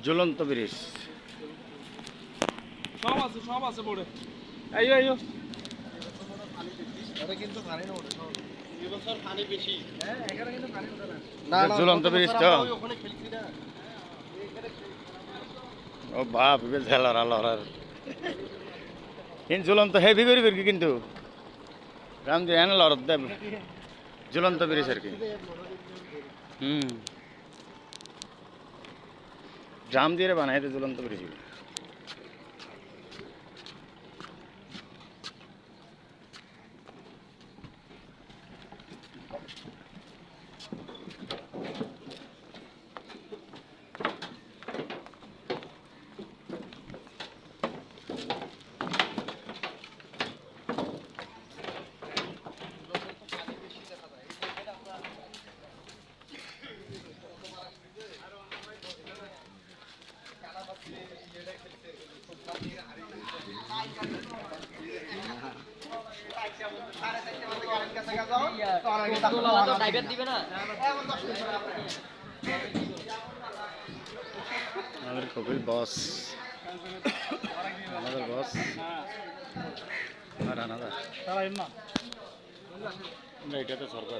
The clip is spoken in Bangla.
ঝুলন্ত ব্রিজ সব আছে পড়ে আইও আইও এটা কিন্তু পানি না ওঠে এবছর পানি বেশি হ্যাঁ এখানে কিন্তু পানি ওঠে না ঝুলন্ত ব্রিজ তো ওখানে খেলছি না ও বাপ এবার ঝেলার আলোর ঝুলন্ত হেভি করিবে কি কিন্তু রাম দিয়ে এনে লড়ত দেব ঝুলন্ত ব্রিজ আর কি ড্রাম দিয়ে বানাই ঝুলন্ত ব্রিজ আমাদের কপিল বস আমাদের বস আর আনাদা আমরা এটাতে সরকার